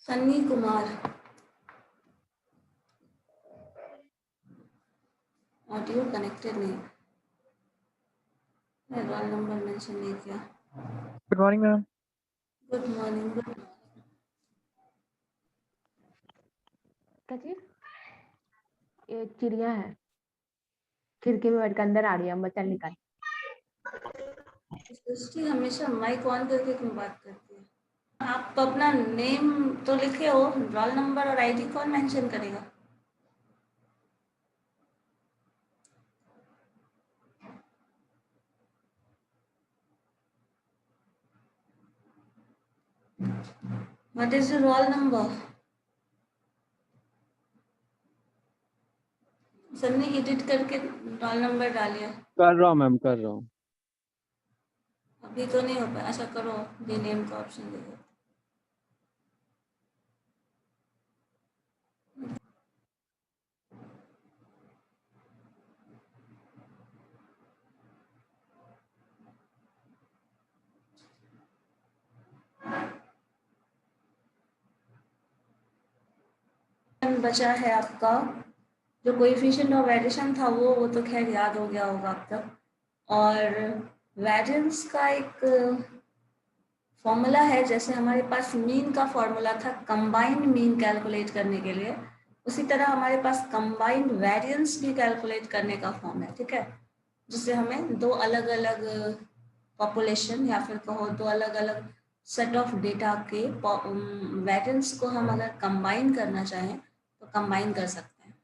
Sunny Kumar, audio connected नहीं, roll number mention नहीं किया। Good morning ma'am. Good morning. क्या चीज? ये चिड़िया है, खिड़की में बैठ के अंदर आ रही है, बच्चा निकाल। सृष्टि हमेशा माइक ऑन करके क्यों बात करती है? आप अपना नेम तो लिखे हो, रोल नंबर और आईडी कौन मेंशन करेगा? What is your roll number? Sunny edit करके रोल नंबर डालिए। कर रहा हूँ मैम, कर रहा हूँ। अभी तो नहीं हो पाया। अच्छा करो, ये नेम का ऑप्शन दे दो। बचा है आपका जो कोएफिशिएंट ऑफ वेरिएशन था वो तो खैर याद हो गया होगा अब तक। और वेरिएंस का एक फॉर्मूला है, जैसे हमारे पास मीन का फॉर्मूला था कंबाइंड मीन कैलकुलेट करने के लिए, उसी तरह हमारे पास कंबाइंड वेरिएंस भी कैलकुलेट करने का फॉर्म है, ठीक है, जिससे हमें दो अलग अलग पॉपुलेशन या फिर कहो दो अलग अलग सेट ऑफ डेटा के वेरिएंस को हम अगर कंबाइन करना चाहें तो कंबाइन कर सकते हैं।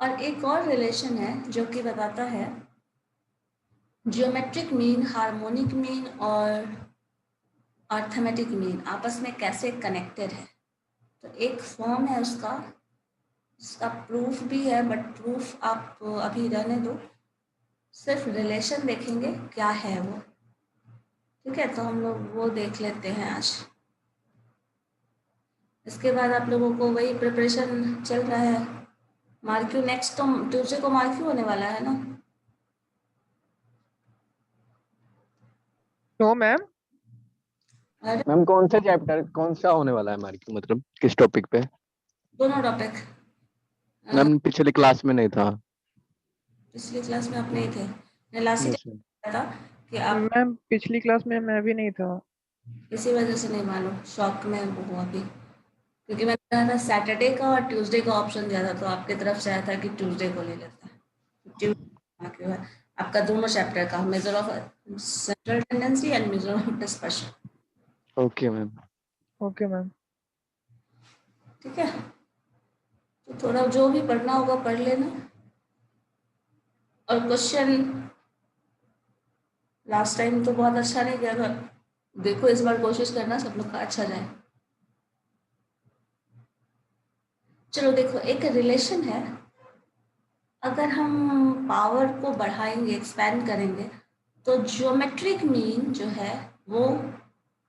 और एक और रिलेशन है जो कि बताता है जियोमेट्रिक मीन, हार्मोनिक मीन और अर्थमेटिक मीन आपस में कैसे कनेक्टेड है। तो एक फॉर्म है उसका प्रूफ भी है, बट प्रूफ आप अभी रहने दो, सिर्फ रिलेशन देखेंगे क्या है वो, ठीक है। तो हम लोग वो देख लेते हैं आज। इसके बाद आप लोगों को वही प्रिपरेशन चल रहा है। मार्क्यू नेक्स्ट तो ट्यूसडे को मार्क्यू होने वाला है ना? No ma'am. अरे मैम कौन सा चैप्टर, कौन सा होने वाला है हमारी, मतलब किस टॉपिक पे? दोनों टॉपिक। मैम पिछले क्लास में नहीं था। पिछली क्लास में आप नहीं थे, मैंने लास्ट Yes, ma'am. था कि आप मैम पिछली क्लास में मैं भी नहीं था। इसी वजह से नहीं मालूम, शॉक में वो हुआ अभी, क्योंकि मैंने कहा था सैटरडे का और ट्यूसडे का ऑप्शन दिया था, तो आपकी तरफ से आया था कि ट्यूसडे को ले लेता है। ट्यूसडे है आपका दोनों चैप्टर का, major of central tendency and measure of dispersion. Okay ma'am. Okay ma'am. ठीक है, तो थोड़ा जो भी पढ़ना होगा पढ़ लेना। और क्वेश्चन लास्ट टाइम तो बहुत अच्छा नहीं गया था, देखो इस बार कोशिश करना सब लोग का अच्छा जाए। चलो देखो, एक रिलेशन है, अगर हम पावर को बढ़ाएंगे, एक्सपैंड करेंगे, तो ज्योमेट्रिक मीन जो है वो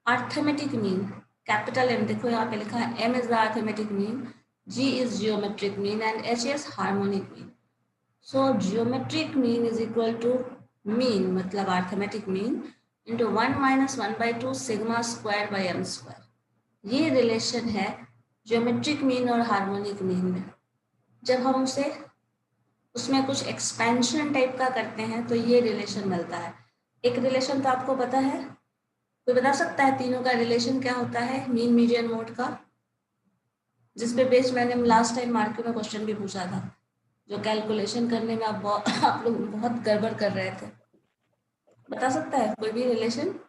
अर्थमेटिक मीन, कैपिटल एम, देखो यहाँ पे लिखा है M is the arithmetic mean, G is geometric mean and H is harmonic mean. So geometric mean is equal to mean मतलब arithmetic mean into 1 - 1/2 sigma square by M square. ये relation है geometric mean और harmonic mean में। जब हम उसमें कुछ expansion type का करते हैं तो ये रिलेशन मिलता है। एक रिलेशन तो आपको पता है, कोई बता सकता है तीनों का रिलेशन क्या होता है मीन मीडियन मोड का, जिस पे बेस्ड मैंने लास्ट टाइम मार्क्यू में क्वेश्चन भी पूछा था, जो कैलकुलेशन करने में आप लोग बहुत गड़बड़ कर रहे थे। बता सकता है कोई भी relation?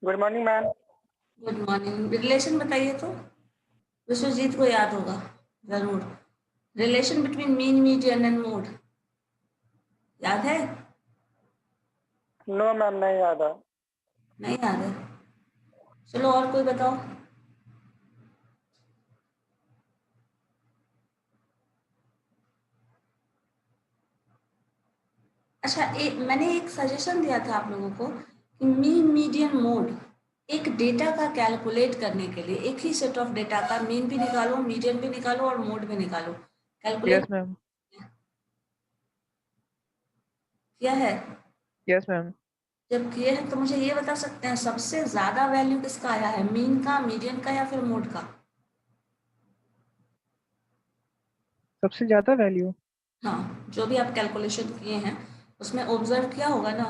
Good morning ma'am. Good morning. Relation बताइए तो, विश्वजीत को याद होगा जरूर। Relation between mean median and mode याद है? नो मैम, नहीं याद है। नहीं याद है? चलो और कोई बताओ। अच्छा, मैंने एक सजेशन दिया था आप लोगों को कि मीन मीडियन मोड एक डेटा का कैलकुलेट करने के लिए, एक ही सेट ऑफ डेटा का मीन भी निकालो, मीडियन भी निकालो और मोड भी निकालो, कैलकुलेट यस मैम। किया है? Yes ma'am. जब किए हैं तो मुझे ये बता सकते हैं सबसे ज्यादा वैल्यू किसका आया है, मीन का, मीडियन का या फिर मोड का? सबसे ज्यादा वैल्यू। हाँ, जो भी आप कैलकुलेशन किए हैं उसमें ऑब्जर्व किया होगा ना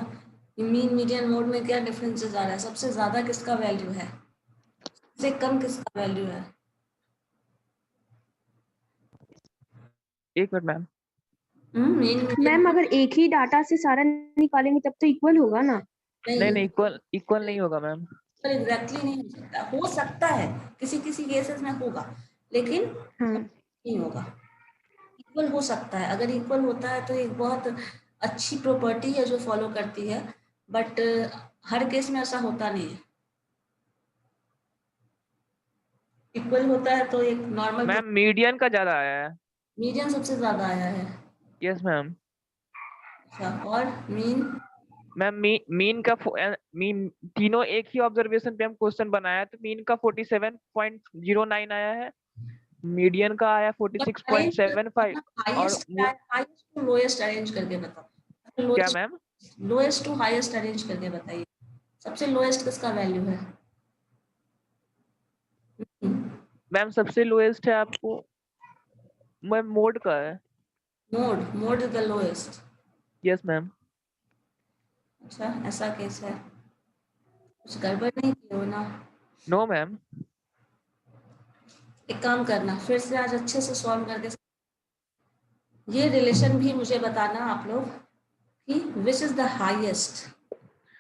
कि मीन मीडियन मोड में क्या डिफरेंसेस आ रहा है, सबसे ज्यादा किसका वैल्यू है, सबसे कम किसका वैल्यू है? एक minute ma'am. Mean median ma'am अगर एक ही डाटा से सारा निकालेंगे तब तो इक्वल होगा ना। नहीं नहीं, इक्वल इक्वल नहीं होगा मैम। पर एग्जैक्टली नहीं हो सकता है, किसी किसी केसेस में होगा, लेकिन हाँ नहीं होगा। इक्वल हो सकता है, अगर इक्वल होता है तो एक बहुत अच्छी प्रॉपर्टी है जो फॉलो करती है, बट हर केस में ऐसा होता नहीं है। इक्वल होता है तो एक नॉर्मल, मैम मीडियन का ज्यादा आया है। मीडियन सबसे ज्यादा आया है। Yes ma'am. अच्छा, और मीन? मैम मीन का मीन तीनों एक ही ऑब्जर्वेशन पे हम क्वेश्चन बनाया है, तो मीन का 47.09 आया है, मीडियन का आया बट अरेंज 46.75 और highest highest to lowest arrange करके बताओ, क्या lowest ma'am? Lowest to highest arrange करके बताइए, सबसे लोएस्ट किसका वैल्यू है? मैम सबसे लोएस्ट है आपको मैम मोड का है। Mode is the lowest. Yes ma'am. अच्छा, ऐसा केस है, कुछ गड़बड़ नहीं की हो ना? No ma'am. एक काम करना, फिर से आज अच्छे से सॉल्व करके ये रिलेशन भी मुझे बताना आप लोग कि विच इज द हाईएस्ट,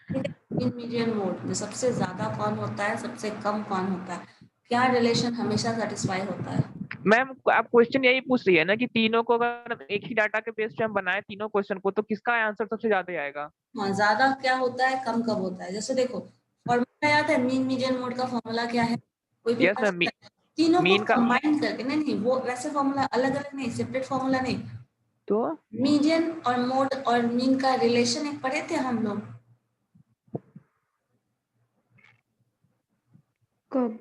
ठीक है, इन मीडियन मोड में सबसे ज्यादा कौन होता है, सबसे कम कौन होता है, क्या रिलेशन हमेशा सेटिस्फाई होता है? मैम आप क्वेश्चन यही पूछ रही है ना कि तीनों को अगर हम एक ही डाटा के बेस पे हम बनाए तीनों क्वेश्चन को, तो किसका आंसर सबसे ज्यादा आएगा? हाँ, ज्यादा क्या होता है, कम कब होता है? जैसे देखो, फॉर्मूला याद है, मीन मीडियन मोड का फॉर्मूला क्या है, कोई भी यस बता मैम। सकता है? तीनों को मीन का कंबाइन करके, नहीं नहीं, वो वैसे फॉर्मूला अलग अलग नहीं, सेपरेट फॉर्मूला नहीं, तो मीडियन और मोड और मीन का रिलेशन एक पढ़े थे हम लोग। कब?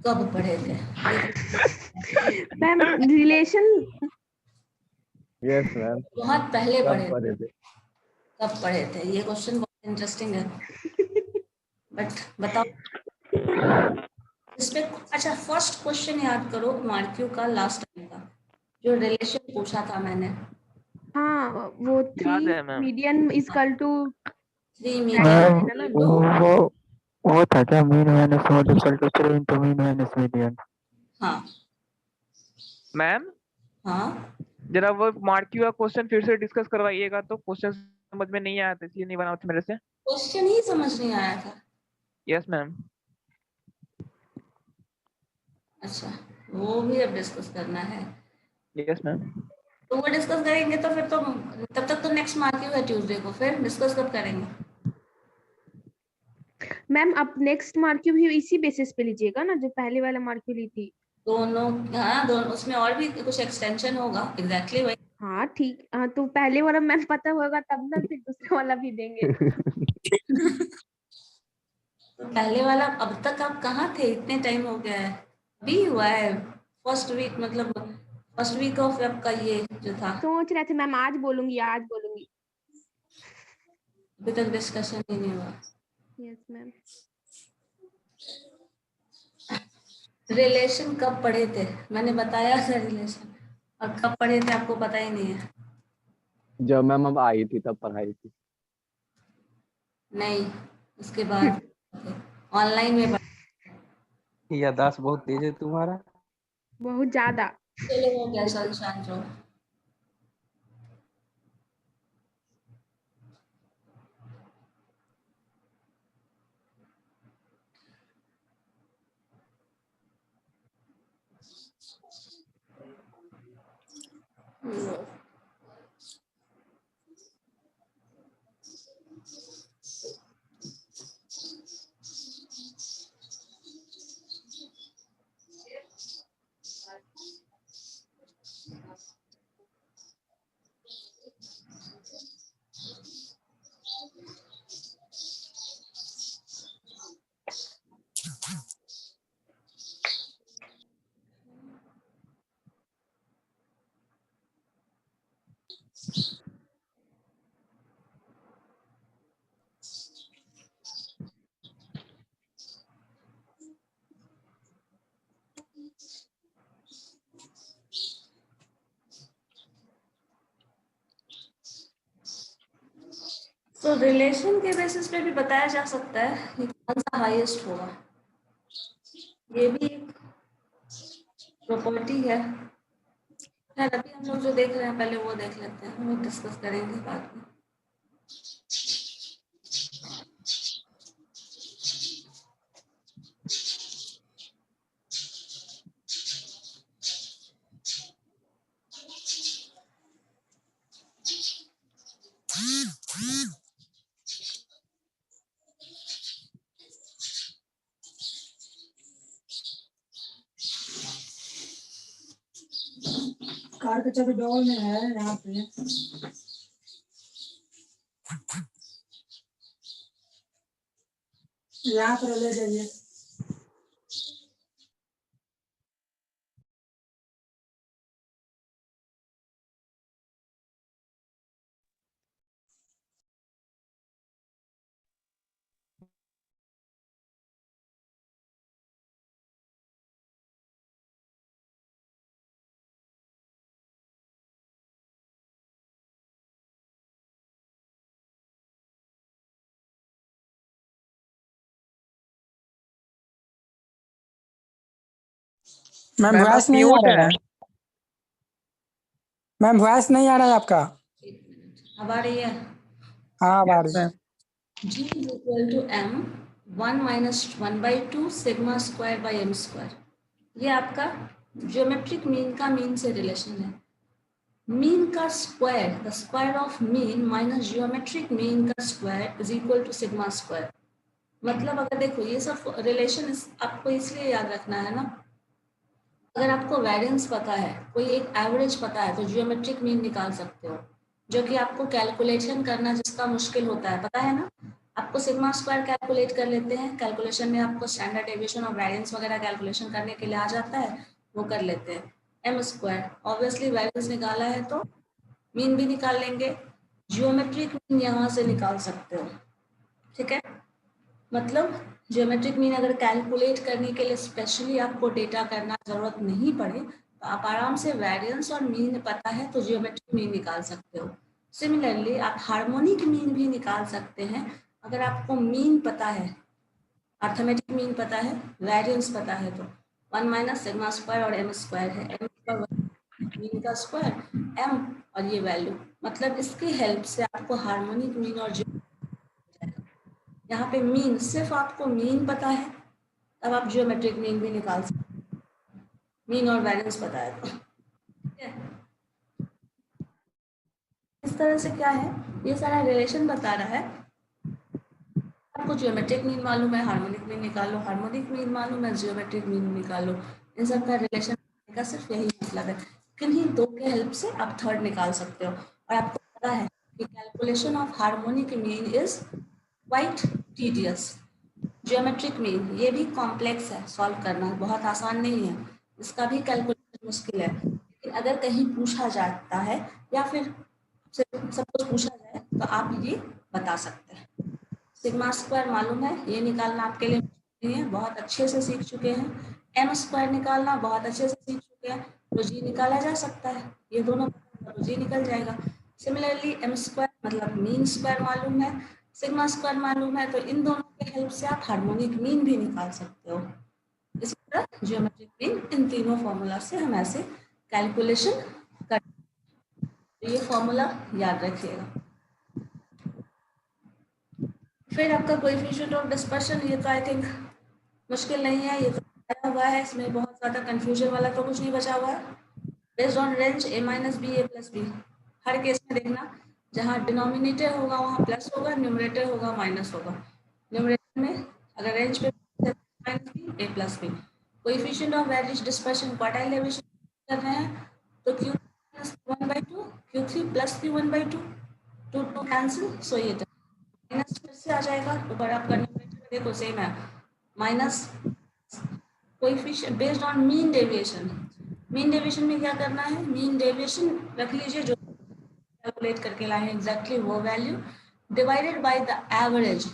कब पढ़े थे? Ma'am relation yes ma'am. बहुत पहले कब पढ़े थे। पढ़े थे? कब पढ़े थे, ये क्वेश्चन बहुत इंटरेस्टिंग है, बट बताओ इस पे। अच्छा, फर्स्ट क्वेश्चन याद करो मार्क्यू का, लास्ट टाइम का जो रिलेशन पूछा था मैंने, हाँ वो याद 3 है ma'am. Median equal to 3 median हाँ मैम है ना मैम। वो था क्या, mean minus mode equal to 3 into mean minus median? हाँ मैम हाँ, जरा वो मार्क्यू का क्वेश्चन फिर से डिस्कस करवाइएगा, तो क्वेश्चन समझ में नहीं आया था इसलिए नहीं बना था मेरे से। क्वेश्चन ही समझ नहीं आया था। Yes ma'am. अच्छा, वो भी अब डिस्कस करना है, यस मैम। तो वो डिस्कस करेंगे तो फिर तो तब तक तो नेक्स्ट मार्क्यू है ट्यूसडे को, फिर डिस्कस कब करेंगे? मैम अब नेक्स्ट मार्क्यू भी इसी बेसिस पे लीजिएगा ना जो पहले वाला मार्क्यू ली थी। दोनों, हाँ दोनों, उसमें और भी कुछ एक्सटेंशन होगा, एग्जैक्टली वही। हाँ ठीक, हाँ तो पहले वाला मैम पता होगा तब ना फिर दूसरा वाला भी देंगे। तो पहले वाला, अब तक आप कहाँ थे, इतने टाइम हो गया है, अभी हुआ है फर्स्ट वीक, मतलब फर्स्ट वीक ऑफ आपका ये जो था, सोच रहे थे मैम आज बोलूंगी आज बोलूंगी। अभी तक डिस्कशन ही नहीं हुआ। Yes ma'am. रिलेशन कब पढ़े थे, मैंने बताया था रिलेशन, और कब पढ़े थे आपको पता ही नहीं है? जब मैम अब आई थी तब पढ़ाई थी। नहीं, उसके बाद ऑनलाइन में याददाश्त बहुत तेज है तुम्हारा। बहुत ज्यादा। चलो हो गया, चल शांत रहो। तो रिलेशन के बेसिस पे भी बताया जा सकता है कि कौन सा हाईएस्ट होगा, ये भी एक प्रॉपर्टी है। खैर अभी हम लोग जो देख रहे हैं पहले वो देख लेते हैं, हम डिस्कस करेंगे बाद में। कार का चाबी डबल में है यहाँ पे। यहाँ पर ले जाइए। मैम मैम वॉइस आप नहीं आ म्यूट रहा है। है। मैम वॉइस नहीं आ रहा है आपका। अब आ रही है। हाँ bar G is equal to m 1 minus 1/2 sigma square by M square. ये आपका ज्योमेट्रिक मीन का मीन से रिलेशन है। मीन का square, the square of mean minus geometric mean का square is equal to sigma square. मतलब अगर देखो ये सब रिलेशन आपको इसलिए याद रखना है ना, अगर आपको वेरिएंस पता है, कोई एक एवरेज पता है, तो जियोमेट्रिक मीन निकाल सकते हो, जो कि आपको कैलकुलेशन करना जिसका मुश्किल होता है, पता है ना। आपको सिग्मा स्क्वायर कैलकुलेट कर लेते हैं, कैलकुलेशन में आपको स्टैंडर्ड डेविएशन और वेरिएंस वगैरह कैलकुलेशन करने के लिए आ जाता है, वो कर लेते हैं। एम स्क्वायर ऑब्वियसली वेरिएंस निकाला है तो मीन भी निकाल लेंगे, जियोमेट्रिक मीन यहाँ से निकाल सकते हो, ठीक है। मतलब ज्योमेट्रिक मीन अगर कैलकुलेट करने के लिए स्पेशली आपको डेटा करना जरूरत नहीं पड़े, तो आप आराम से वेरिएंस और मीन पता है तो ज्योमेट्रिक मीन निकाल सकते हो। सिमिलरली आप हार्मोनिक मीन भी निकाल सकते हैं अगर आपको मीन पता है, अर्थमेटिक मीन पता है, वेरिएंस पता है। तो 1 माइनस सिग्मा स्क्वायर और एम स्क्वायर है, एम स्क्वायर मीन का स्क्वायर एम और ये वैल्यू, मतलब इसकी हेल्प से आपको हार्मोनिक मीन और यहाँ पे मीन, सिर्फ आपको मीन पता है तब आप जियोमेट्रिक मीन भी निकाल सकते हैं, मीन और वेरिएंस पता है तो, ठीक है। इस तरह से क्या है, ये सारा रिलेशन बता रहा है। आपको जियोमेट्रिक मीन मालूम है, हार्मोनिक मीन निकालो, हार्मोनिक मीन मालूम है, जियोमेट्रिक मीन निकालो। इन सब का रिलेशन का सिर्फ यही मतलब है। किन्हीं दो के हेल्प से आप थर्ड निकाल सकते हो। और आपको पता है कि calculation of harmonic mean is quite tedious. Geometric mean ये भी कॉम्प्लेक्स है, सॉल्व करना बहुत आसान नहीं है, इसका भी कैलकुलेशन मुश्किल है। लेकिन अगर कहीं पूछा जाता है या फिर सब कुछ पूछा जाए तो आप ये बता सकते हैं। सिग्मा स्क्वायर मालूम है, ये निकालना आपके लिए नहीं है, बहुत अच्छे से सीख चुके हैं। एम स्क्वायर निकालना बहुत अच्छे से सीख चुके हैं, तो जी निकाला जा सकता है, ये दोनों तो जी निकल जाएगा। सिमिलरली एम स्क्वायर मतलब मीन स्क्वायर मालूम है, सिग्मा स्क्वायर मालूम है, तो इन दोनों के हेल्प से आप हार्मोनिक मीन भी निकाल सकते हो। इसी तरह ज्योमेट्रिक मीन, इन तीनों फॉर्मूला से हम ऐसे कैलकुलेशन कर, ये फॉर्मूला याद रखिएगा। फिर आपका कोएफिशिएंट ऑफ डिस्पर्शन, ये तो आई थिंक मुश्किल नहीं है, ये तो आया हुआ है, इसमें बहुत ज़्यादा कंफ्यूजन वाला तो कुछ नहीं बचा हुआ है। Based on range a minus B A plus B, हर केस में देखना जहाँ डिनोमिनेटर होगा वहाँ प्लस होगा, न्यूमरेटर होगा माइनस होगा। न्यूमरेटर में अगर रेंज पे minus B A plus B, coefficient of variance dispersion quartile deviation कर रहे हैं तो q plus 1/2 q3 plus q1/2, 2 cancel, so ये माइनस फिर से आ जाएगा। ऊपर आपका न्यूमरेटर देखो सेम है, minus coefficient based on mean deviation. Mean deviation में क्या करना है, मीन डेविएशन रख लीजिए जो कैलकुलेट करके लाए हैं एग्जैक्टली वो value, divided by the average,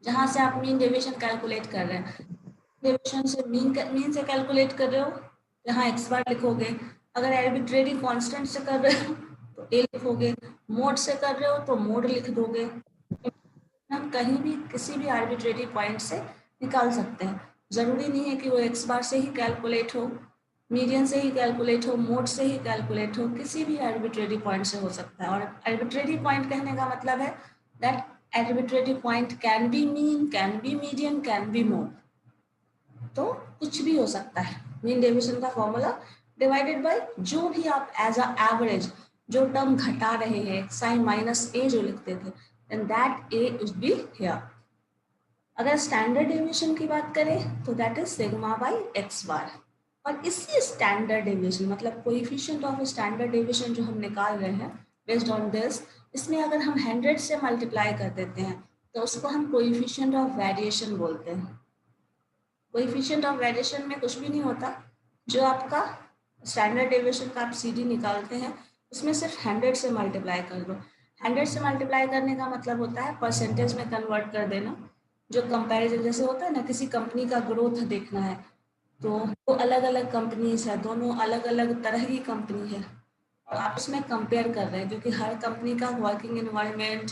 जहाँ से आप मीन डेविएशन कैलकुलेट कर रहे हैं। डेविएशन से मीन से कैलकुलेट कर रहे हो, यहाँ एक्स बार लिखोगे। अगर आर्बिट्रेरी कांस्टेंट से कर रहे हो तो ए लिखोगे, मोड से कर रहे हो तो मोड लिख दोगे, हम कहीं भी किसी भी आर्बिट्रेरी पॉइंट से निकाल सकते हैं। जरूरी नहीं है कि वो एक्स बार से ही कैलकुलेट हो, मीडियन से ही कैलकुलेट हो, मोड से ही कैलकुलेट हो, किसी भी आर्बिट्रेरी पॉइंट से हो सकता है। और आर्बिट्रेरी पॉइंट कहने का मतलब है that arbitrary point can be mean, can be median, can be mode, तो कुछ भी हो सकता है। मीन डेविएशन का फॉर्मूला डिवाइडेड बाय जो भी आप एज अ एवरेज जो टर्म घटा रहे हैं, साइन माइनस ए जो लिखते थे, then that A would be here. अगर स्टैंडर्ड डेविएशन की बात करें तो that is sigma by X bar. और इसी स्टैंडर्ड डेविएशन मतलब कोएफिशिएंट ऑफ स्टैंडर्ड डेविएशन जो हम निकाल रहे हैं बेस्ड ऑन दिस, इसमें अगर हम 100 से मल्टीप्लाई कर देते हैं तो उसको हम कोएफिशिएंट ऑफ वेरिएशन बोलते हैं। कोएफिशिएंट ऑफ वेरिएशन में कुछ भी नहीं होता, जो आपका स्टैंडर्ड डेविएशन का आप सीडी निकालते हैं उसमें सिर्फ 100 से मल्टीप्लाई कर दो। 100 से मल्टीप्लाई करने का मतलब होता है परसेंटेज में कन्वर्ट कर देना। जो कंपैरिजन जैसे होता है ना, किसी कंपनी का ग्रोथ देखना है तो दो अलग अलग कंपनीज है, दोनों अलग अलग तरह की कंपनी है, तो आप उसमें कंपेयर कर रहे हैं क्योंकि हर कंपनी का वर्किंग एनवायरनमेंट,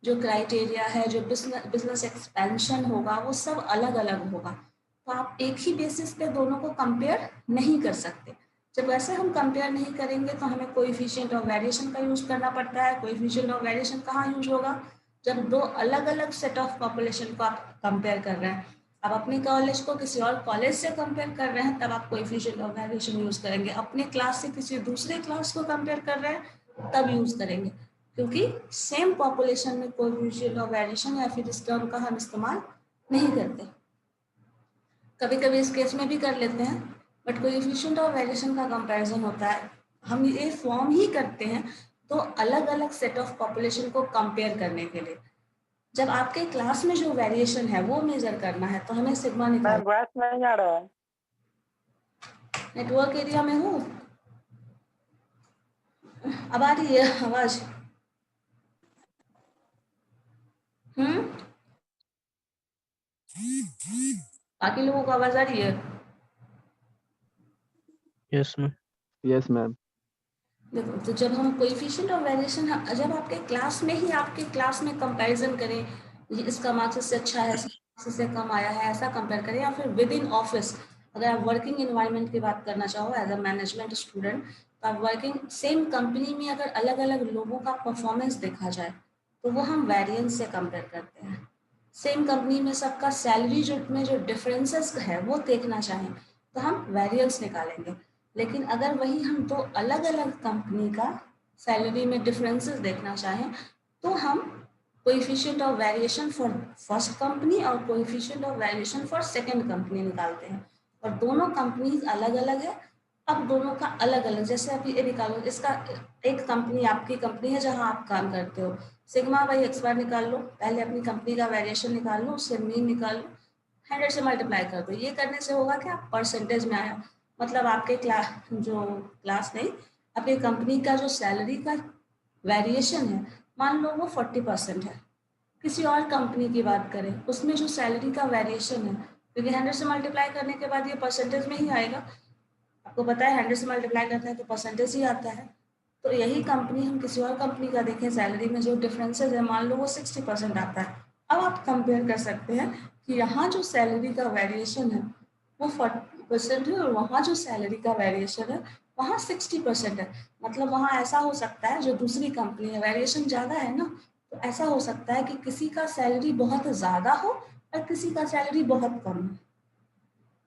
जो क्राइटेरिया है, जो बिजनेस एक्सपेंशन होगा वो सब अलग अलग होगा। तो आप एक ही बेसिस पे दोनों को कंपेयर नहीं कर सकते। जब ऐसे हम कंपेयर नहीं करेंगे तो हमें कोएफिशिएंट ऑफ वेरिएशन का यूज करना पड़ता है। कोएफिशिएंट ऑफ वेरिएशन कहाँ यूज होगा? जब दो अलग अलग सेट ऑफ पॉपुलेशन को आप कंपेयर कर रहे हैं। आप अपने कॉलेज को किसी और कॉलेज से कंपेयर कर रहे हैं तब आप कोएफिशिएंट ऑफ वेरिएशन यूज करेंगे। अपने क्लास से किसी दूसरे क्लास को कंपेयर कर रहे हैं तब यूज करेंगे, क्योंकि सेम पॉपुलेशन में कोएफिशिएंट ऑफ वेरिएशन या फिर इस टर्म का हम इस्तेमाल नहीं करते। कभी कभी इस केस में भी कर लेते हैं, बट कोएफिशिएंट ऑफ वेरिएशन का कंपैरिजन होता है, हम ये फॉर्म ही करते हैं तो अलग अलग सेट ऑफ पॉपुलेशन को कंपेयर करने के लिए। जब आपके क्लास में जो वेरिएशन है वो मेजर करना है तो हमें सिग्मा निकाल। मैम वॉइस नहीं आ रहा है। नेटवर्क एरिया में हूँ, अब आ रही है आवाज? बाकी लोगों को आवाज आ रही है? Yes ma'am. Yes ma'am. देखो, तो जब हम कोएफिशिएंट ऑफ वेरिएशन जब आपके क्लास में ही आपके क्लास में कंपैरिजन करें, ये इसका मार्क्स इससे अच्छा है, इससे कम आया है, ऐसा कंपेयर करें, या फिर विद इन ऑफिस अगर आप वर्किंग एनवायरनमेंट की बात करना चाहो एज अ मैनेजमेंट स्टूडेंट, तो आप वर्किंग सेम कंपनी में अगर अलग अलग लोगों का परफॉर्मेंस देखा जाए तो वो हम वेरिएंस से कंपेयर करते हैं। सेम कंपनी में सबका सैलरी जो डिफरेंसेस है वो देखना चाहें तो हम वेरिएंस निकालेंगे। लेकिन अगर वही हम दो अलग अलग कंपनी का सैलरी में डिफरेंसेस देखना चाहें तो हम coefficient of variation for first company और coefficient of variation for second company निकालते हैं। और दोनों कंपनीज अलग अलग है, अब दोनों का अलग अलग, जैसे अभी ये निकालो, इसका एक कंपनी आपकी कंपनी है जहां आप काम करते हो, सिग्मा बाई एक्स बार निकाल लो, पहले अपनी कंपनी का वेरिएशन निकाल लो, उससे मीन निकाल लो, 100 से मल्टीप्लाई कर दो। ये करने से होगा क्या, परसेंटेज में आया, मतलब आपके क्लास नहीं, आपके कंपनी का जो सैलरी का वेरिएशन है मान लो वो 40% है। किसी और कंपनी की बात करें उसमें जो सैलरी का वेरिएशन है, क्योंकि 100 से मल्टीप्लाई करने के बाद ये परसेंटेज में ही आएगा, आपको पता है 100 से मल्टीप्लाई करते हैं तो परसेंटेज ही आता है। तो यही कंपनी हम किसी और कंपनी का देखें, सैलरी में जो डिफरेंसेज है मान लो वो 60% आता है। अब आप कंपेयर कर सकते हैं कि यहाँ जो सैलरी का वेरिएशन है वो 40% है और वहाँ जो सैलरी का वेरिएशन है वहाँ 60% है। मतलब वहाँ ऐसा हो सकता है, जो दूसरी कंपनी है वेरिएशन ज़्यादा है ना, तो ऐसा हो सकता है कि किसी का सैलरी बहुत ज़्यादा हो और किसी का सैलरी बहुत कम हो,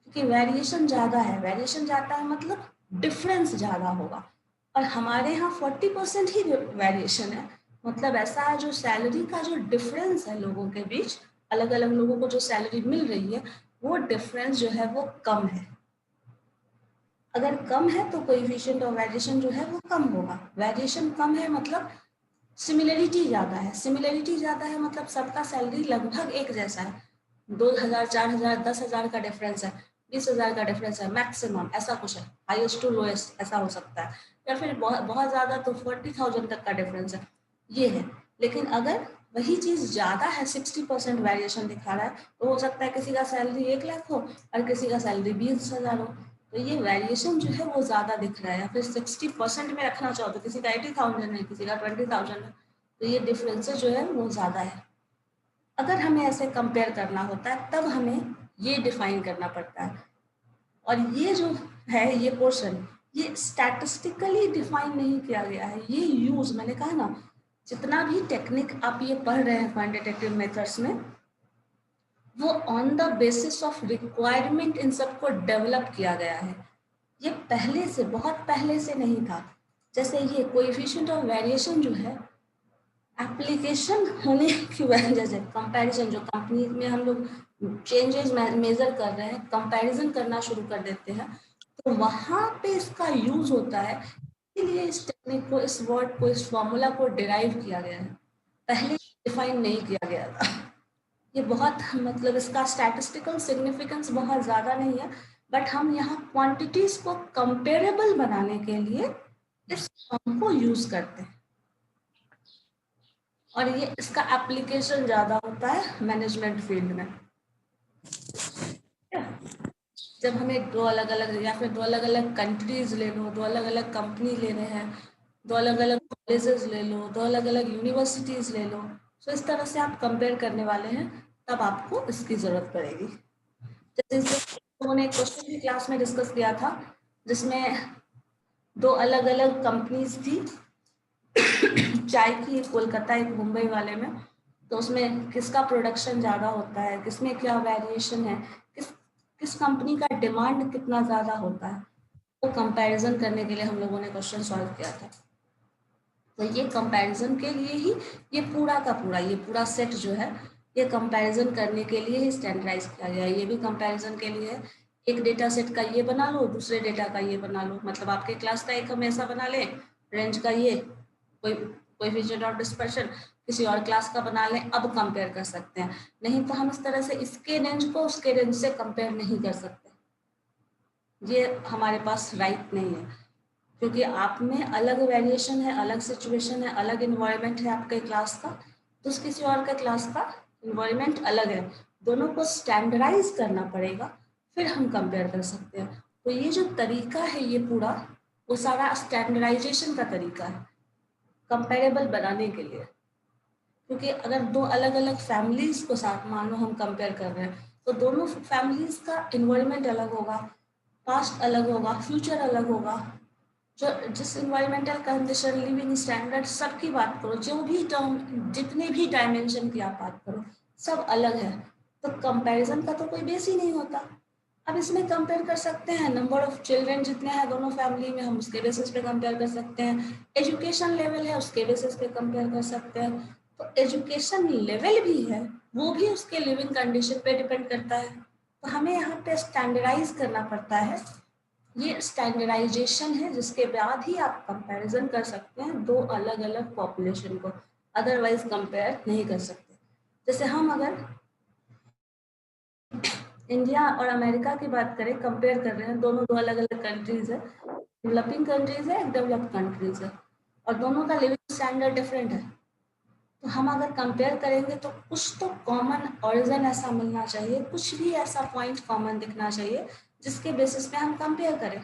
क्योंकि वेरिएशन ज़्यादा है, वेरिएशन ज़्यादा है मतलब डिफरेंस ज़्यादा होगा। और हमारे यहाँ 40% ही वेरिएशन है, मतलब ऐसा है जो सैलरी का जो डिफरेंस है लोगों के बीच, अलग अलग लोगों को जो सैलरी मिल रही है वो डिफरेंस जो है वो कम है। अगर कम है तो कोएफिशिएंट ऑफ वेरिएशन जो है वो कम होगा। वेरिएशन कम है मतलब सिमिलरिटी ज़्यादा है, सिमिलरिटी ज़्यादा है मतलब सबका सैलरी लगभग एक जैसा है, 2000, 4000, 10,000 का डिफरेंस है, 20,000 का डिफरेंस है मैक्सिमम, ऐसा कुछ है, हाईएस्ट टू लोएस्ट ऐसा हो सकता है, या फिर बहुत बहुत ज़्यादा तो 40,000 तक का डिफरेंस है, ये है। लेकिन अगर वही चीज़ ज़्यादा है, 60% वेरिएशन दिखा रहा है, तो हो सकता है किसी का सैलरी 1 लाख हो और किसी का सैलरी 20,000 हो, तो ये वेरिएशन जो है वो ज़्यादा दिख रहा है। या फिर 60% में रखना चाहो तो किसी का 80,000 है, किसी का 20,000 है, तो ये डिफरेंसेस जो है वो ज़्यादा है। अगर हमें ऐसे कंपेयर करना होता है तब हमें ये डिफाइन करना पड़ता है। और ये जो है ये पोर्शन, ये स्टैटिस्टिकली डिफाइन नहीं किया गया है। ये यूज, मैंने कहा ना, जितना भी टेक्निक आप ये पढ़ रहे हैं क्वांटिटेटिव मेथड्स में, वो on the basis of requirement in सबको डेवलप किया गया है। ये पहले से, बहुत पहले से नहीं था। जैसे ये कोएफिशिएंट ऑफ वेरिएशन जो है, एप्लीकेशन होने की वजह से कंपैरिजन, जो कंपनी में हम लोग चेंजेस मेजर कर रहे हैं, कंपैरिजन करना शुरू कर देते हैं, तो वहाँ पे इसका यूज होता है। इसलिए इस टेक्निक को, इस वर्ड को, इस फॉर्मूला को डिराइव किया गया है। पहले डिफाइन नहीं किया गया था। ये बहुत, मतलब इसका स्टैटिस्टिकल सिग्निफिकेंस बहुत ज़्यादा नहीं है, बट हम यहाँ क्वांटिटीज को कंपेरेबल बनाने के लिए इस फॉर्म को यूज करते हैं। और ये इसका एप्लीकेशन ज़्यादा होता है मैनेजमेंट फील्ड में। जब हमें दो अलग अलग, या फिर दो अलग अलग कंट्रीज ले लो, दो अलग अलग कंपनी लेने हैं, दो अलग अलग कॉलेजेस ले लो, दो अलग अलग यूनिवर्सिटीज ले लो, तो इस तरह से आप कंपेयर करने वाले हैं, तब आपको इसकी जरूरत पड़ेगी। जैसे लोगों ने एक क्वेश्चन भी क्लास में डिस्कस किया था, जिसमें दो अलग अलग कंपनीज थी, चाय की, एक कोलकाता एक मुंबई वाले में, तो उसमें किसका प्रोडक्शन ज़्यादा होता है, किसमें क्या वेरिएशन है, किस कंपनी का डिमांड कितना ज़्यादा होता है, तो कंपैरिजन करने के लिए हम लोगों ने क्वेश्चन सॉल्व किया था। तो ये कंपैरिजन के लिए ही ये पूरा का पूरा, ये पूरा सेट जो है, ये कंपैरिजन करने के लिए ही स्टैंडर्डाइज किया गया है। ये भी कंपैरिजन के लिए है। एक डेटा सेट का ये बना लो, दूसरे डेटा का ये बना लो, मतलब आपके क्लास का एक हम ऐसा बना लें, रेंज का ये कोएफिशिएंट ऑफ डिस्पर्शन, किसी और क्लास का बना लें, अब कंपेयर कर सकते हैं। नहीं तो हम इस तरह से इसके रेंज को उसके रेंज से कंपेयर नहीं कर सकते, ये हमारे पास राइट नहीं है, क्योंकि आप में अलग वेरिएशन है, अलग सिचुएशन है, अलग इन्वायरमेंट है आपके क्लास का, तो किसी और का क्लास का इन्वायरमेंट अलग है। दोनों को स्टैंडर्डाइज करना पड़ेगा, फिर हम कंपेयर कर सकते हैं। तो ये जो तरीका है ये पूरा, वो सारा स्टैंडर्डाइजेशन का तरीका है कंपेरेबल बनाने के लिए। क्योंकि अगर दो अलग अलग फैमिलीज को साथ मान लो हम कंपेयर कर रहे हैं, तो दोनों फैमिलीज का इन्वायरमेंट अलग होगा, पास्ट अलग होगा, फ्यूचर अलग होगा, जो जिस इन्वायरमेंटल कंडीशन, लिविंग स्टैंडर्ड, सबकी बात करो, जो भी टर्म, जितने भी डायमेंशन की आप बात करो, सब अलग है। तो कंपैरिजन का तो कोई बेस ही नहीं होता। अब इसमें कंपेयर कर सकते हैं, नंबर ऑफ चिल्ड्रन जितने हैं दोनों फैमिली में, हम उसके बेसिस पे कंपेयर कर सकते हैं। एजुकेशन लेवल है, उसके बेसिस पे कंपेयर कर सकते हैं। तो एजुकेशन लेवल भी है, वो भी उसके लिविंग कंडीशन पे डिपेंड करता है। तो हमें यहाँ पे स्टैंडर्डाइज करना पड़ता है। ये स्टैंडर्डाइजेशन है, जिसके बाद ही आप कंपैरिजन कर सकते हैं दो अलग अलग पॉपुलेशन को, अदरवाइज कंपेयर नहीं कर सकते। जैसे हम अगर इंडिया और अमेरिका की बात करें, कंपेयर कर रहे हैं, दोनों दो अलग अलग कंट्रीज है, डेवलपिंग कंट्रीज है, डेवलप्ड कंट्रीज है, और दोनों का लिविंग स्टैंडर्ड डिफरेंट है। तो हम अगर कंपेयर करेंगे तो कुछ तो कॉमन ऑरिजिन ऐसा मिलना चाहिए, कुछ भी ऐसा पॉइंट कॉमन दिखना चाहिए जिसके बेसिस पे हम कंपेयर करें।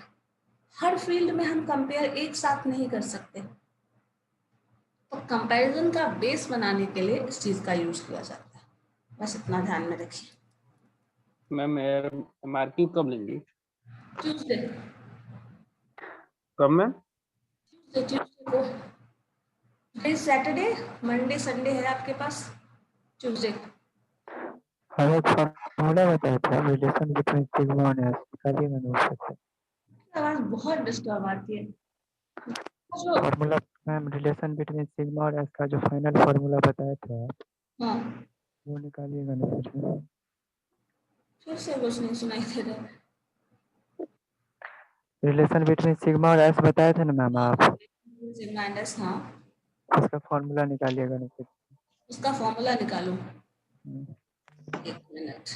हर फील्ड में हम कंपेयर एक साथ नहीं कर सकते, तो कंपैरिजन का बेस बनाने के लिए इस चीज का यूज किया जाता है। बस इतना ध्यान में रखिए। मैम मार्किंग कब लेंगी? ट्यूसडे, कब मैम? ट्यूसडे को। सैटरडे, मंडे, संडे है आपके पास, ट्यूसडे। हमें एक फॉर्मूला बताया था, रिलेशन बिटवीन सिग्मा और एस, निकालिए मैंने उससे। आवाज बहुत डिस्टर्ब आती है। जो formula ma'am, relation between sigma और एस का जो फाइनल फॉर्मूला बताया था, हाँ, वो निकालिएगा ना फिर। फिर से कुछ नहीं सुनाई दे रहा। रिलेशन बिटवीन सिग्मा और एस बताए थे ना मैम आप, माइनस, हाँ, उसका फॉर्मूला निकालिएगा ना फिर। उसका फॉर्मूला निकालो। एक मिनट,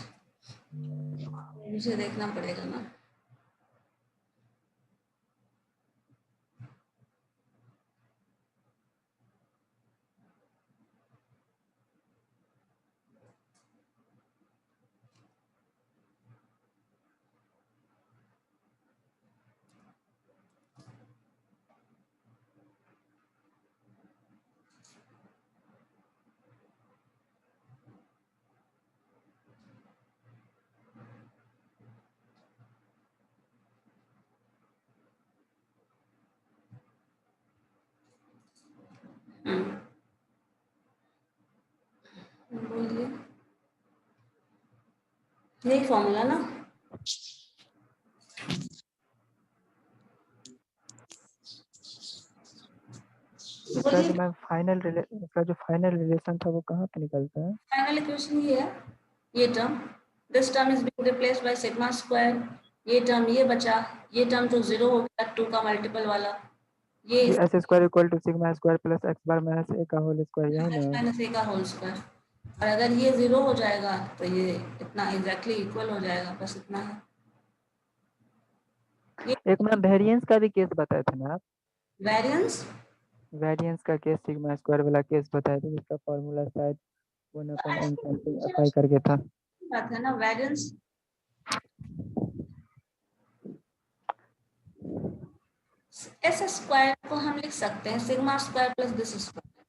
मुझे देखना पड़ेगा ना। बोलिए, यही फॉर्मूला ना? इसका बोलिए। जो मैम इसका जो फाइनल रिलेशन था वो कहाँ पे निकलता है? फाइनल इक्वेशन ये है, ये term, this term is being replaced by sigma square, ये टर्म ये बचा, ये टर्म तो 0 हो गया 2 का मल्टीपल वाला, ये S square equal to sigma square plus X bar minus A का होल स्क्वायर, यही x ना? माइनस ए का होल स्क्वायर। और अगर ये 0 हो जाएगा तो ये इतना एग्जैक्टली इक्वल हो जाएगा, बस इतना है। एक मैम वेरिएंस का भी केस बताए थे ना आप? वेरिएंस का केस सिग्मा स्क्वायर वाला केस बताए थे, जिसका फॉर्मूला शायद 1/n समथिंग अप्लाई करके था। बात है ना, वेरिएंस एस स्क्वायर को हम लिख सकते हैं sigma square plus this square,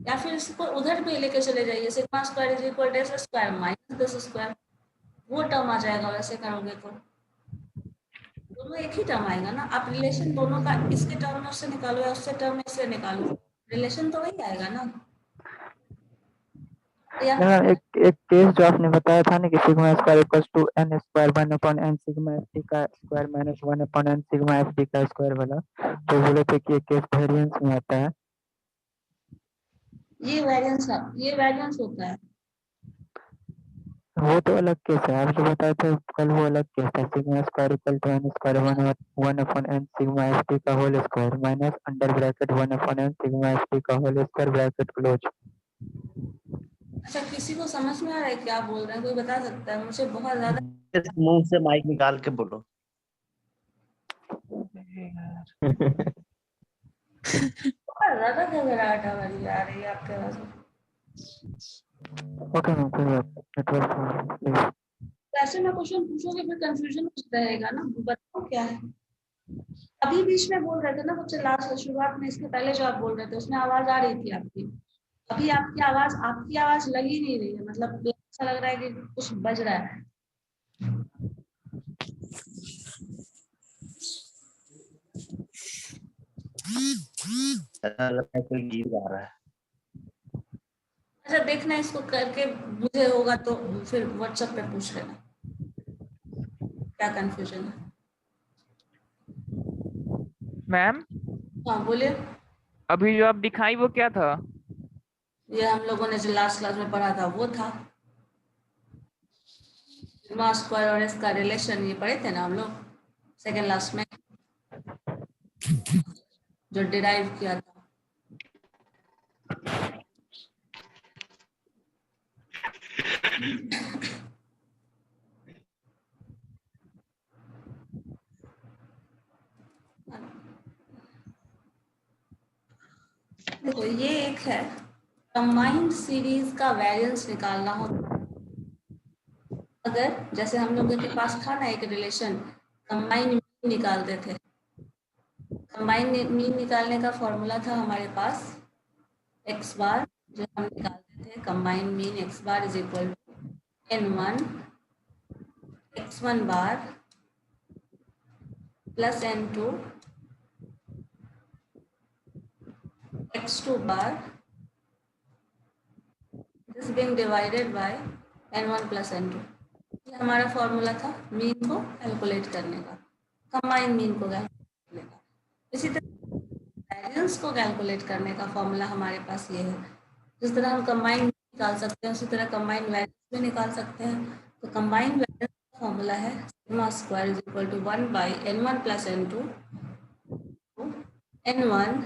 या फिर इसको उधर भी लेके चले जाइए, sigma square is equal to S square minus this square, वो टर्म आ जाएगा। वैसे करोगे तो दोनों एक ही टर्म आएगा ना, आप रिलेशन दोनों का इसके टर्म में उससे निकालो या उससे टर्म में इससे निकालो, रिलेशन तो वही आएगा ना। या मैम एक केस जो आपने बताया था ना कि sigma square equal to n square 1/n sigma F D का square minus 1/n sigma F D का स्क्वायर वाला, तो बोले थे कि ये केस वेरिएंस में आता है। ये वेरिएंस होता है। वो तो अलग केस है, आप जो बताए थे कल वो अलग केस है। Sigma square equal to n square 1/n sigma F D का whole square minus under bracket 1/n sigma F D का होल स्क्वायर ब्रैकेट क्लोज। अच्छा, किसी को समझ में आ रहा है क्या बोल रहे हैं? कोई बता सकता है? मुझे बहुत ज्यादा मुंह से माइक निकाल के बोलो। बहुत ज्यादा घबराहट आ रही है आपके आवाज में। ओके मैम, कोई बात नेटवर्क। ऐसे में क्वेश्चन पूछोगे फिर कंफ्यूजन रहेगा ना, बताओ क्या है। अभी बीच में बोल रहे थे ना, मुझसे लास्ट शुरुआत में, इसके पहले जो आप बोल रहे थे उसमें आवाज आ रही थी आपकी, अभी आपकी आवाज लग ही नहीं रही है, मतलब ऐसा लग रहा है कि कुछ बज रहा है। कोई गीत गा रहा है। अच्छा देखना, इसको करके मुझे होगा तो फिर व्हाट्सएप पे पूछ लेना क्या कंफ्यूजन है। मैम हाँ बोलिए। अभी जो आप दिखाई वो क्या था? ये हम लोगों ने जो लास्ट क्लास में पढ़ा था वो था सिग्मा स्क्वायर और इसका रिलेशन, ये पढ़े थे ना हम लोग सेकेंड लास्ट में, जो डिराइव किया था। देखो ये एक है, कंबाइंड सीरीज का वेरिएंस निकालना हो, अगर जैसे हम लोगों के पास था ना एक रिलेशन, कंबाइंड मीन निकालते थे। कंबाइंड मीन निकालने का फॉर्मूला था हमारे पास एक्स बार, जो हम निकालते थे combined mean X bar is equal to n1 x1 bar plus n2 x2 bar, this being divided by n1 plus n2। ये हमारा फॉर्मूला था मीन को कैलकुलेट करने का, कंबाइंड मीन को कैलकुलेट करने का। इसी तरह वेरिएंस को कैलकुलेट करने का फॉर्मूला हमारे पास ये है। जिस तरह हम कंबाइंड निकाल सकते हैं उसी तरह कंबाइंड वेरिएंस भी निकाल सकते हैं। तो कंबाइंड वेरिएंस का फॉर्मूला है sigma square is equal to 1 by n1 plus n2 n1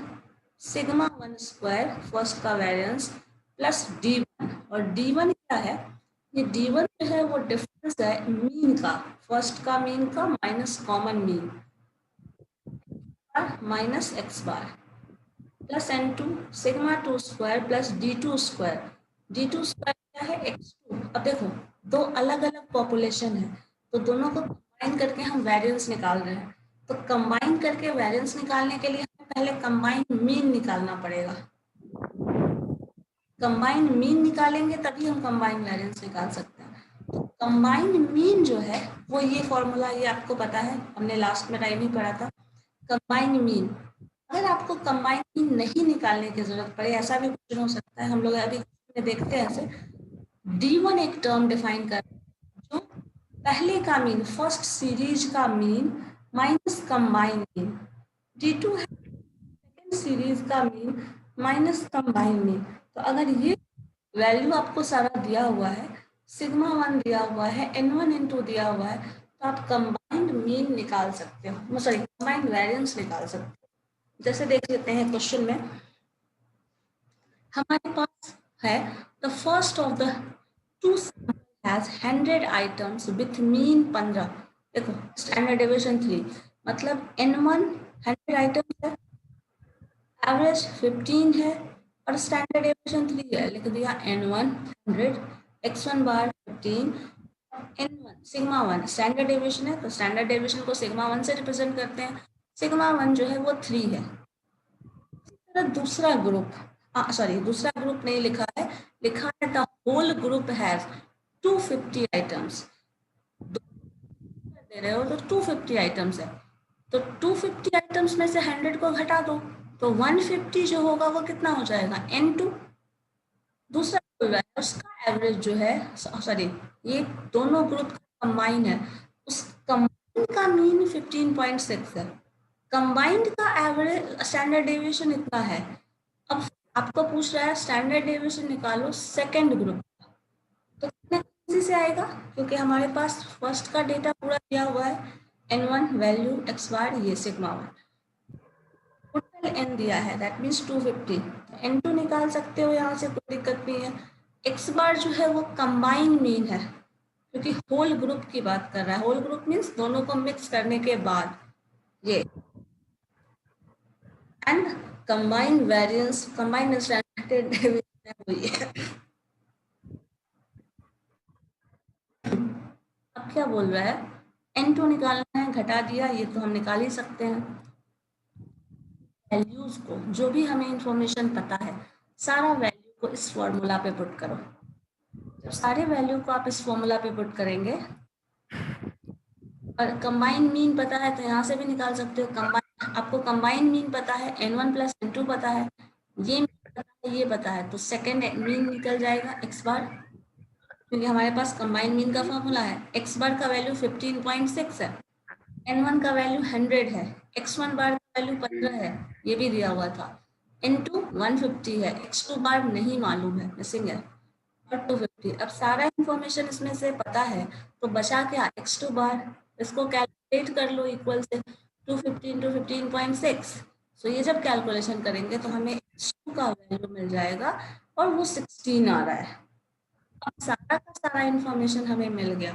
sigma 1 square first का वेरिएंस प्लस d1, और d1 क्या है? ये d1 जो है वो डिफरेंस है मीन का, फर्स्ट का मीन का minus common mean minus X bar plus n2 sigma 2 square plus d2 square. d2 square क्या है? x2। अब देखो दो अलग अलग पॉपुलेशन है, तो दोनों को कंबाइन करके हम वेरिएंस निकाल रहे हैं। तो कंबाइन करके वेरिएंस निकालने के लिए हमें पहले कंबाइन मीन निकालना पड़ेगा। कंबाइन मीन निकालेंगे तभी हम कंबाइन वेरिएंस निकाल सकते हैं। तो कंबाइन मीन जो है वो ये फॉर्मूला, ये आपको पता है, हमने लास्ट में टाइम ही पढ़ा था। कंबाइन मीन, अगर आपको कंबाइन मीन नहीं निकालने की जरूरत पड़े, ऐसा भी क्वेश्चन हो सकता है, हम लोग अभी देखते हैं ऐसे, D1 एक टर्म डिफाइन कर जो पहले का मीन, फर्स्ट सीरीज का mean minus combined mean. D2 है सेकेंड सीरीज का मीन माइनस कंबाइंड मीन। तो अगर ये वैल्यू आपको सारा दिया हुआ है, सिग्मा 1 दिया हुआ है, N1 N2 दिया हुआ है, तो आप कंबाइंड मीन निकाल सकते हो, सॉरी कंबाइंड वेरिएंस निकाल सकते हो। जैसे देख लेते हैं क्वेश्चन में हमारे पास है the first of the two has 100 items with mean 15। देखो स्टैंडर्ड डेविएशन 3 मतलब N1 100 आइटम्स है, एवरेज 15 है और स्टैंडर्ड डेविएशन 3 है। लिख दिया N1 100, x1 बार 15, N1 सिग्मा 1 स्टैंडर्ड डेविएशन है तो स्टैंडर्ड डेविएशन को सिग्मा 1 से रिप्रेजेंट करते हैं। सिग्मा 1 जो है वो 3 है। दूसरा ग्रुप, सॉरी दूसरा ग्रुप नहीं लिखा है, लिखा है the whole group has 250 items. दे रहे हो तो 250 आइटम्स है, तो 250 आइटम्स में से 100 को घटा दो तो 150 जो होगा वो कितना हो जाएगा N2। दूसरा बोल रहा है उसका एवरेज जो है, सॉरी ये दोनों ग्रुप का कंबाइन है, उस कंबाइन का मीन 15.6 है, कंबाइंड का एवरेज स्टैंडर्ड डेविएशन इतना है। अब आपको पूछ रहा है स्टैंडर्ड डेविएशन निकालो सेकंड ग्रुप का, तो कितने इजी से आएगा क्योंकि हमारे पास फर्स्ट का डेटा पूरा दिया हुआ है, N1 वैल्यू x बार ये सिग्मा 1, टोटल n दिया है दैट मींस 250, N2 निकाल सकते हो यहाँ से, कोई दिक्कत नहीं है। x बार जो है वो कंबाइन मीन है क्योंकि होल ग्रुप की बात कर रहा है, होल ग्रुप मीन्स दोनों को मिक्स करने के बाद ये, and combined variance combined standard deviation हुई है। अब क्या बोल रहा है, N2 निकालना है, घटा दिया, ये तो हम निकाल ही सकते हैं। वैल्यूज को जो भी हमें इंफॉर्मेशन पता है सारा वैल्यू को इस फॉर्मूला पे पुट करो। जब सारे वैल्यू को आप इस फॉर्मूला पे पुट करेंगे और कंबाइंड मीन पता है तो यहाँ से भी निकाल सकते हो। कंबाइन आपको कंबाइंड मीन पता है, N1 प्लस N2 पता है, ये पता है, ये पता है, तो सेकेंड मीन निकल जाएगा x बार, क्योंकि हमारे पास कंबाइंड मीन का फॉर्मूला है। x बार का वैल्यू 15.6 है, N1 का वैल्यू 100 है, x1 बार का वैल्यू 15 है, ये भी दिया हुआ था, N2 150 है, x2 बार नहीं मालूम है, मिसिंग है, और 250। अब सारा इंफॉर्मेशन इसमें से पता है तो बचा क्या, x2 बार, इसको कैलकुलेट कर लो इक्वल से 250 into 15.6। सो ये जब कैलकुलेशन करेंगे तो हमें x2 का वैल्यू मिल जाएगा और वो 16 आ रहा है। अब सारा का सारा इंफॉर्मेशन हमें मिल गया,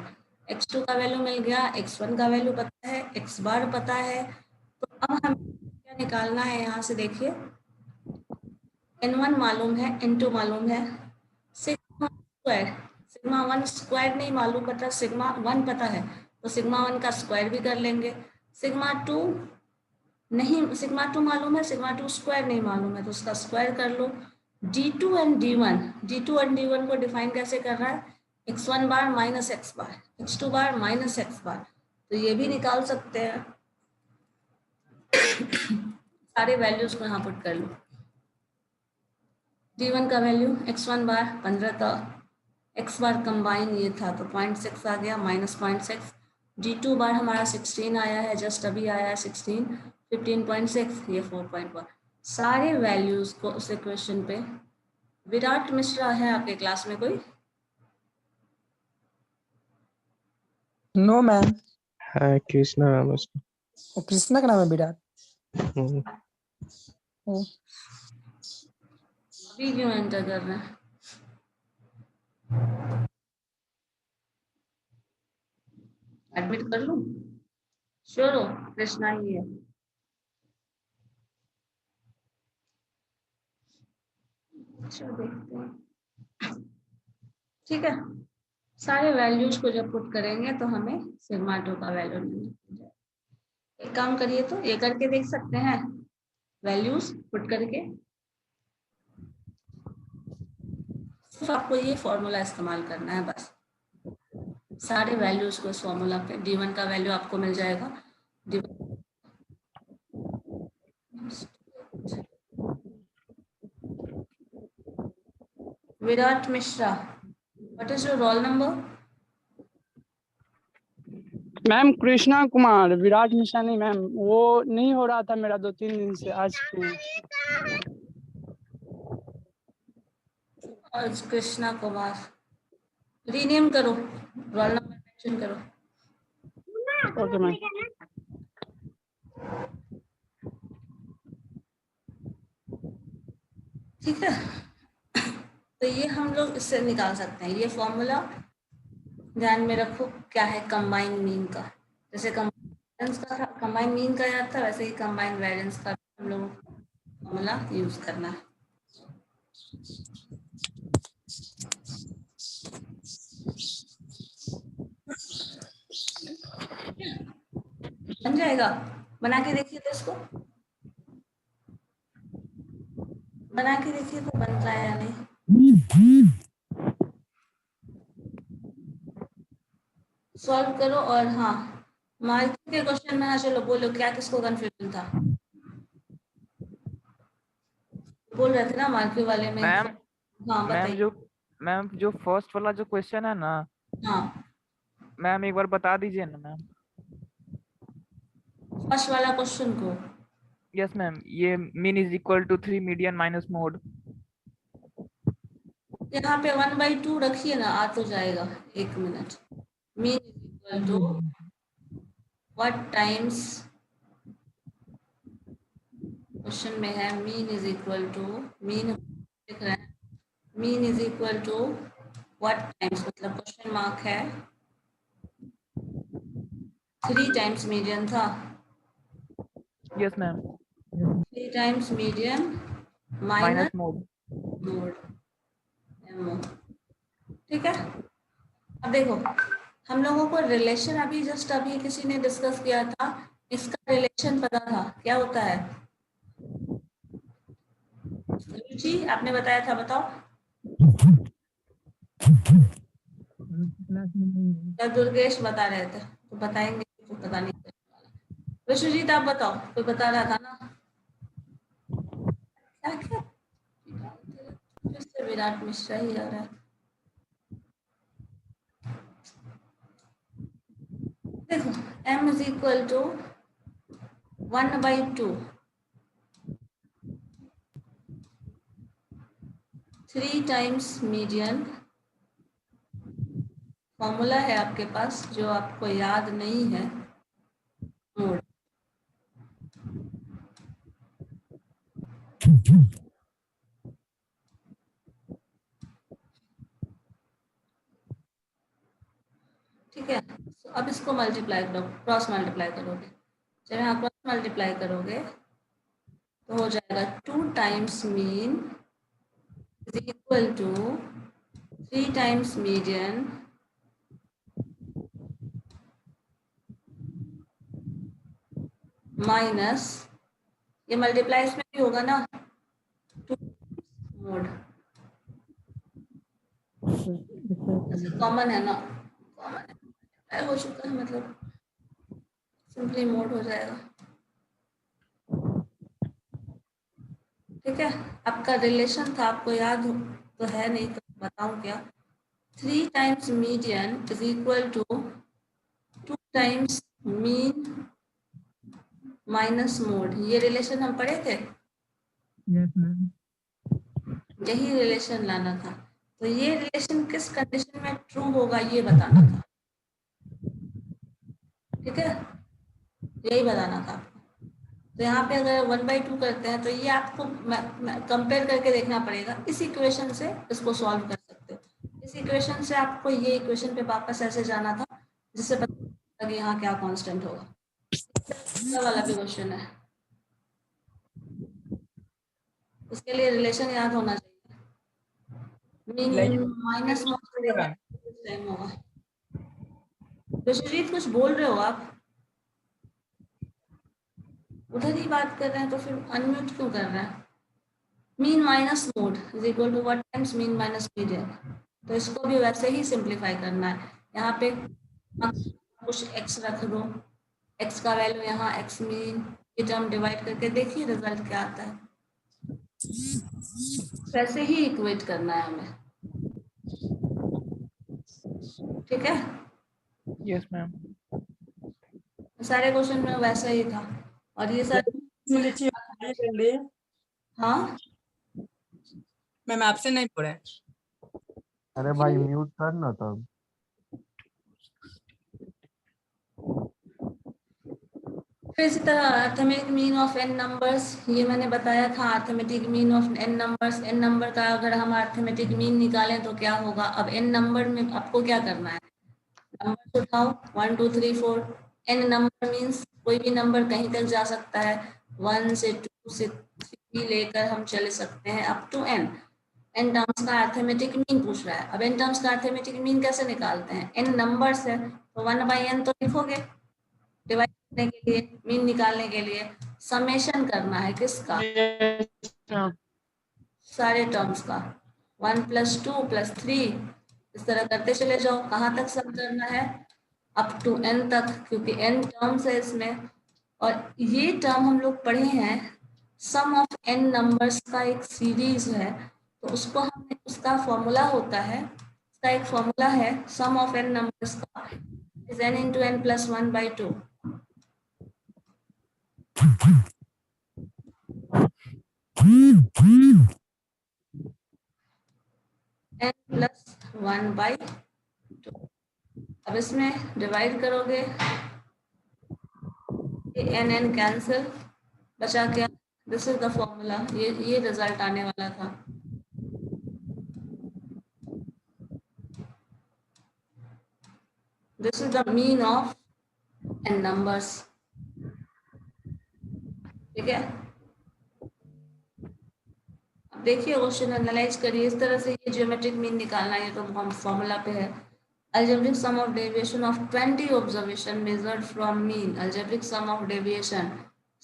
x2 का वैल्यू मिल गया, x1 का वैल्यू पता है, x बार पता है, तो अब हमें क्या निकालना है, यहाँ से देखिए N1 मालूम है, N2 मालूम है, सिग्मा स्क्वायर, सिग्मा 1 स्क्वायर नहीं मालूम पता, सिग्मा 1 पता है तो सिग्मा 1 का स्क्वायर भी कर लेंगे। सिग्मा 2 नहीं, सिग्मा 2 मालूम है, सिग्मा 2 स्क्वायर नहीं मालूम है तो उसका स्क्वायर कर लो। D2 एंड D1 को डिफाइन कैसे कर रहा है, x1 बार माइनस x बार, x2 बार माइनस x बार, तो ये भी निकाल सकते हैं। सारे वैल्यूज को यहाँ पुट कर लो। D1 का वैल्यू x1 बार 15 था, x बार कंबाइन ये था तो 0.6 आ गया, माइनस 0.6। D2 बार हमारा 16 आया है, जस्ट अभी आया है 16, 15.6, ये 4.1। सारे वैल्यूज को उस इक्वेशन पे, विराट मिश्रा है आपके क्लास में कोई? नो मैम, है कृष्णा नाम है उसका। वो कृष्णा का नाम है विराट। हम्म, ओ, अभी क्यों एंटर कर रहे हैं? एडमिट कर लूं? श्योर हो कृष्णा ही है? अच्छा देखते हैं, ठीक है। सारे वैल्यूज को जब पुट करेंगे तो हमें सिग्मा 2 का वैल्यू मिल जाएगा। एक काम करिए तो ये करके देख सकते हैं, वैल्यूज पुट करके, सिर्फ आपको ये फॉर्मूला इस्तेमाल करना है बस। सारे वैल्यूज को इस फॉर्मूला पे, D1 का वैल्यू आपको मिल जाएगा, Virat Mishra what is your roll number? Ma'am Krishna Kumar, Virat Mishra नहीं मैम, वो नहीं हो रहा था मेरा 2-3 दिन से। आज आज कृष्णा कुमार, रीनेम करो, रोल नंबर मेंशन करो। Okay ma'am. ठीक है, तो ये हम लोग इससे निकाल सकते हैं। ये फॉर्मूला ध्यान में रखो, क्या है? कंबाइन मीन का। जैसे कंबाइन का था, कंबाइन मीन का याद था, वैसे ही कंबाइन वेरिएंस का हम लोग फॉर्मूला यूज करना है। बन जाएगा? बना के देखिए तो इसको, बना के देखिए तो बन रहा है या नहीं। सॉल्व करो। और हाँ, मार्किंग के क्वेश्चन में, हाँ चलो बोलो, क्या किसको कंफ्यूजन था? बोल रहे थे ना मार्किंग वाले में। मैम हाँ बताइए। मैम जो फर्स्ट वाला जो क्वेश्चन है ना, हाँ मैम एक बार बता दीजिए ना मैम। फर्स्ट वाला क्वेश्चन को। यस मैम, ये mean is equal to 3 median minus mode. यहाँ पे 1/2 रखिए ना, आ तो जाएगा। एक minute. Mean is equal to what times, question में है mean is equal to, mean लिख रहे हैं, mean is equal to what times, मतलब क्वेश्चन मार्क है, 3 टाइम्स मीडियन था। Yes ma'am. 3 times median minus minus mode. Mode, ठीक है। अब देखो, हम लोगों को रिलेशन अभी किसी ने डिस्कस किया था, इसका रिलेशन पता था क्या होता है? रुचि आपने बताया था, बताओ। क्या दुर्गेश बता रहे थे, तो बताएंगे तो पता नहीं चलने वाला। विश्वजीत आप बताओ, कोई बता रहा था ना? क्या क्या फिर से विराट मिश्रा ही आ रहा है। देखो, m is equal to 1/2, 3 times median. Formula है आपके पास जो आपको याद नहीं है, मोड। ठीक है, तो अब इसको मल्टीप्लाई करो, क्रॉस मल्टीप्लाई करोगे। जब यहाँ क्रॉस मल्टीप्लाई करोगे तो हो जाएगा 2 times mean is equal to 3 times median minus, ये मल्टीप्लाई इसमें भी होगा ना, 2 मोड। कॉमन है ना, कॉमन है, हो चुका है, मतलब सिंपली मोड हो जाएगा। ठीक है, आपका रिलेशन था, आपको याद हो तो है, नहीं तो बताऊं क्या? 3 times median is equal to 2 times mean minus mode. ये रिलेशन हम पढ़े थे। Yes ma'am. यही रिलेशन लाना था। तो ये रिलेशन किस कंडीशन में ट्रू होगा ये बताना था। ठीक है, यही बताना था आपको। तो यहाँ पे अगर 1/2 करते हैं तो ये आपको कंपेयर करके देखना पड़ेगा। इस इक्वेशन से इसको सॉल्व कर सकते हो। इस इक्वेशन से आपको ये इक्वेशन पे वापस ऐसे जाना था जिससे पता लगे कि यहाँ क्या कांस्टेंट होगा। वाला भी क्वेश्चन है, उसके लिए रिलेशन याद होना चाहिए। मीन माइनस टाइम होगा। विश्वजीत कुछ बोल रहे हो आप? उधर ही बात कर रहे हैं तो फिर अनम्यूट क्यों कर रहे हैं? Mean minus mode is equal to what times mean minus median. तो इसको भी वैसे ही सिंप्लीफाई करना है। यहाँ पे कुछ x रख दो, x का वैल्यू यहाँ x मीन, ये टर्म डिवाइड करके देखिए रिजल्ट क्या आता है। वैसे ही इक्वेट करना है हमें। ठीक है, यस मैम। सारे क्वेश्चन में वैसा ही था। और ये सारे हाँ मैम आपसे नहीं पढ़े। अरे भाई म्यूट कर ना तब। फिर इसी तरह arithmetic mean of n numbers, ये मैंने बताया था। Arithmetic mean of n numbers, n number का अगर हम अर्थमेटिक मीन निकालें तो क्या होगा। अब n नंबर में आपको क्या करना है, नंबर उठाओ 1 2 3 4। n नंबर मीन्स कोई भी नंबर कहीं तक जा सकता है, 1 से 2 से 3 लेकर हम चले सकते हैं up to n। n terms का अर्थमेटिक मीन पूछ रहा है। अब n टर्म्स का अर्थमेटिक मीन कैसे निकालते हैं, n नंबर्स है तो 1/n तो लिखोगे, डिवाइड करने के लिए, मीन निकालने के लिए समेशन करना है किसका, सारे टर्म्स का, 1 + 2 + 3 इस तरह करते चले जाओ। कहाँ तक सम करना है, अप टू n तक, क्योंकि n टर्म्स है इसमें। और ये टर्म हम लोग पढ़े हैं, सम ऑफ n नंबर्स का एक सीरीज है, तो उसको हमने, उसका फॉर्मूला होता है, उसका एक फॉर्मूला है सम ऑफ n नंबर्स का इज n × n + 1/2। n + 1/2। अब इसमें डिवाइड करोगे, n कैंसिल, बचा क्या, दिस इज द फॉर्मूला, ये रिजल्ट आने वाला था। This is the mean of n numbers. ठीक है, अब देखिए क्वेश्चन एनालाइज करिए। इस तरह से ये ज्योमेट्रिक मीन निकालना है, ये तो हम फॉर्मूला पे है। Algebraic sum of deviation of 20 observation measured from mean. Algebraic sum of deviation,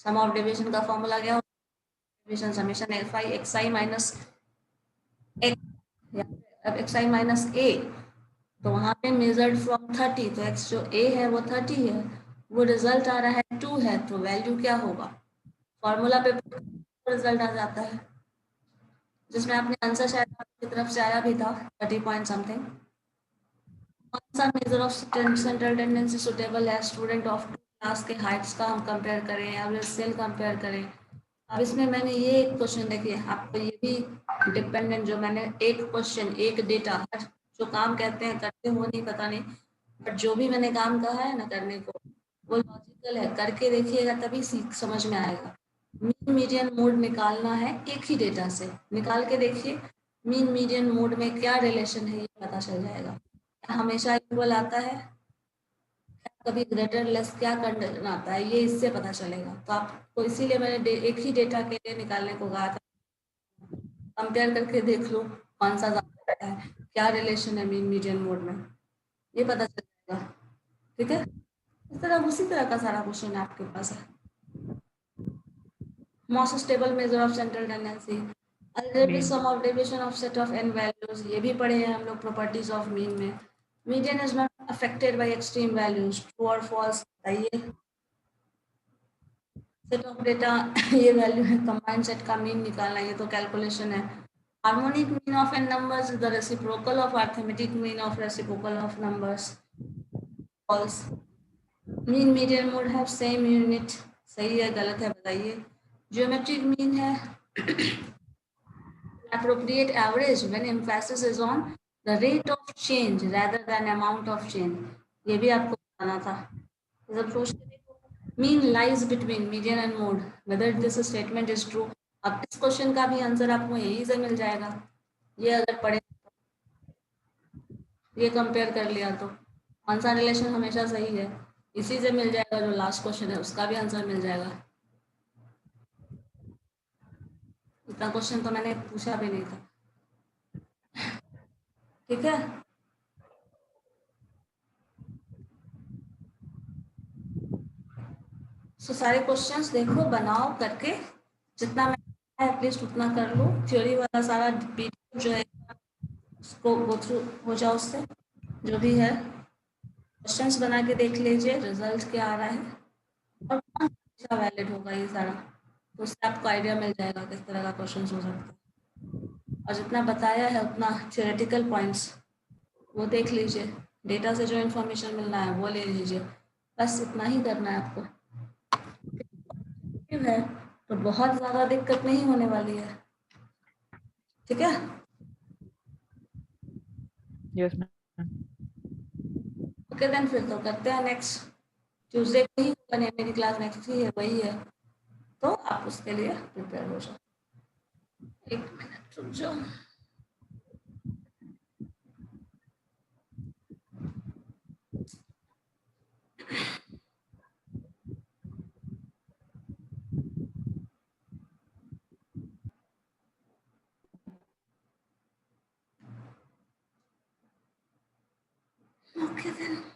sum of deviation का फॉर्मूला क्या होता है, deviation summation xi minus x, अब xi माइनस a, तो वहां पे मेजर्ड फ्रॉम 30, तो x जो a है वो 30 है, वो रिजल्ट आ रहा है 2 है, तो वैल्यू क्या होगा, फॉर्मूला पे रिजल्ट आ जाता है, जिसमें आपने आंसर शायद आपकी तरफ से आया भी था 30 पॉइंट समथिंग। कौन सा major of central tendency suitable है, स्टूडेंट ऑफ क्लास के हाइट्स का हम कंपेयर करें, एवरेज सेल कंपेयर करें। अब इसमें मैंने ये एक क्वेश्चन देखिए, आपको ये भी डिपेंडेंट, जो मैंने एक क्वेश्चन एक डेटा, जो काम कहते हैं करते हो नहीं पता नहीं, बट जो भी मैंने काम कहा है ना करने को, वो लॉजिकल है, करके देखिएगा तभी सीख समझ में आएगा। मीन मीडियन मोड निकालना है एक ही डेटा से, निकाल के देखिए मीन मीडियन मोड में क्या रिलेशन है, ये पता चल जाएगा। हमेशा इक्वल आता है, कभी ग्रेटर लेस, क्या कंडीशन आता है, ये इससे पता चलेगा। तो आपको इसीलिए मैंने एक ही डेटा के लिए निकालने को कहा था, कंपेयर करके देख लो कौन सा ज्यादा है, क्या रिलेशन है मीन मीडियन मोड में, ये पता चल जाएगा। ठीक है, इस तरह उसी तरह का सारा क्वेश्चन आपके पास है। Most stable measure of central tendency, algebraic sum of deviation of set of n values, ये भी पढ़े हैं हम लोग प्रॉपर्टीज ऑफ मीन में। Median is not affected by extreme values, true और फॉल्स बताइए। सेट ऑफ डेटा, ये वैल्यू है, कंबाइंड सेट का मीन निकालना, ये तो कैलकुलेशन है। Harmonic mean of n numbers is the reciprocal of arithmetic mean of reciprocal of numbers, false. Mean median mode have same unit, सही है गलत है बताइए। ज्योमेट्रिक मीन है appropriate average when emphasis is on the rate of change rather than amount of change, ये भी आपको बताना था। जब सोच के देखो, mean lies between median and mode, whether this statement is true। अब इस क्वेश्चन का भी आंसर आपको यहीं से मिल जाएगा, ये अगर पढ़े, ये कंपेयर कर लिया तो कौन सा रिलेशन हमेशा सही है, इसी से मिल जाएगा। जो लास्ट क्वेश्चन है उसका भी आंसर मिल जाएगा। इतना क्वेश्चन तो मैंने पूछा भी नहीं था। ठीक है, सो सारे क्वेश्चंस देखो, बनाओ करके, जितना मैं एटलीस्ट उतना कर लो। थ्योरी वाला सारा वीडियो जो है उसको गो थ्रू हो जाओ, उससे जो भी है क्वेश्चंस बना के देख लीजिए रिजल्ट क्या आ रहा है और कौन सा वैलिड होगा, ये सारा, तो उससे आपको आइडिया मिल जाएगा किस तरह का क्वेश्चन हो सकता है। और जितना बताया है उतना थ्योरेटिकल पॉइंट्स वो देख लीजिए, डेटा से जो इन्फॉर्मेशन मिलना है वो ले लीजिए, बस इतना ही करना है आपको। ठीक है, तो बहुत ज़्यादा दिक्कत नहीं होने वाली है। ठीक है, यस मैम। ओके देन फिर तो करते हैं नेक्स्ट ट्यूसडे को ही होगा, नहीं मेरी क्लास नेक्स्ट ही है, वही है, तो आप उसके लिए प्रिपेयर हो जाओ। एक मिनट रुक जाओ। Okay then.